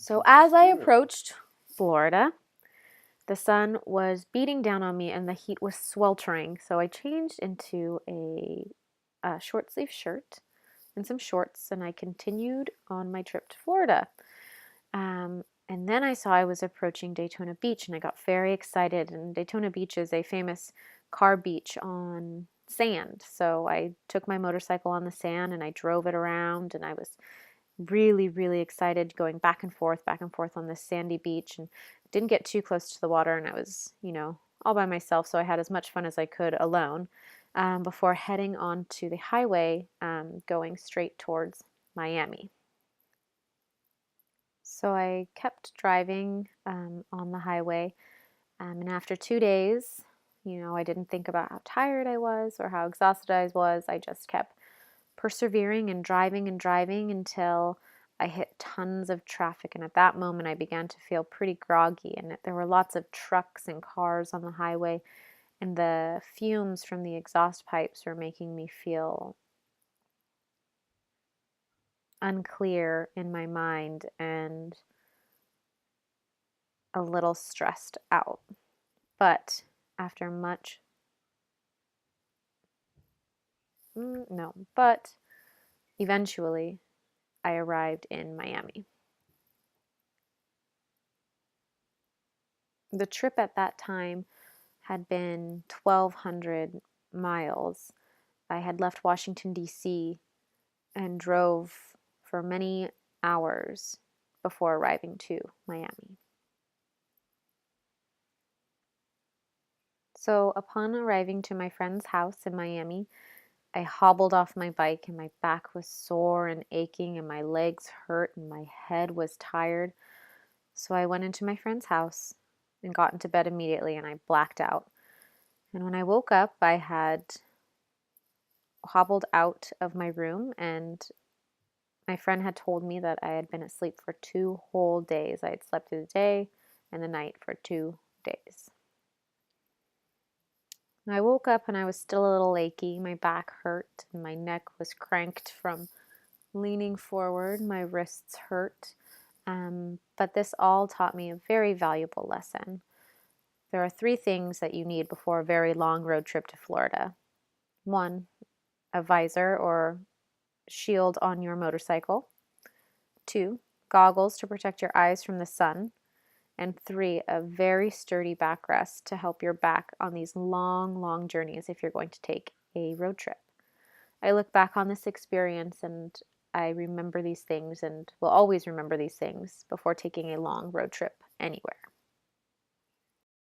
So as I approached Florida, the sun was beating down on me and the heat was sweltering. So I changed into a short sleeve shirt and some shorts, and I continued on my trip to Florida. And then I saw I was approaching Daytona Beach, and I got very excited. And Daytona Beach is a famous car beach on sand. So I took my motorcycle on the sand and I drove it around, and I was really, really excited going back and forth on this sandy beach, and didn't get too close to the water. And I was, all by myself, so I had as much fun as I could alone before heading on to the highway going straight towards Miami. So I kept driving on the highway, and after 2 days, I didn't think about how tired I was or how exhausted I was. I just kept persevering and driving until I hit tons of traffic. And at that moment, I began to feel pretty groggy, and there were lots of trucks and cars on the highway, and the fumes from the exhaust pipes were making me feel unclear in my mind and a little stressed out. But after much, no, but eventually I arrived in Miami. The trip at that time had been 1,200 miles. I had left Washington, D.C., and drove for many hours before arriving to Miami. So, upon arriving to my friend's house in Miami, I hobbled off my bike, and my back was sore and aching, and my legs hurt, and my head was tired. So, I went into my friend's house and got into bed immediately, and I blacked out. And when I woke up, I had hobbled out of my room, and my friend had told me that I had been asleep for 2 whole days. I had slept through the day and the night for 2 days. I woke up and I was still a little achy. My back hurt and my neck was cranked from leaning forward. My wrists hurt. But this all taught me a very valuable lesson. There are 3 things that you need before a very long road trip to Florida. 1, a visor or shield on your motorcycle. 2, goggles to protect your eyes from the sun. And 3, a very sturdy backrest to help your back on these long, long journeys if you're going to take a road trip. I look back on this experience and I remember these things and will always remember these things before taking a long road trip anywhere.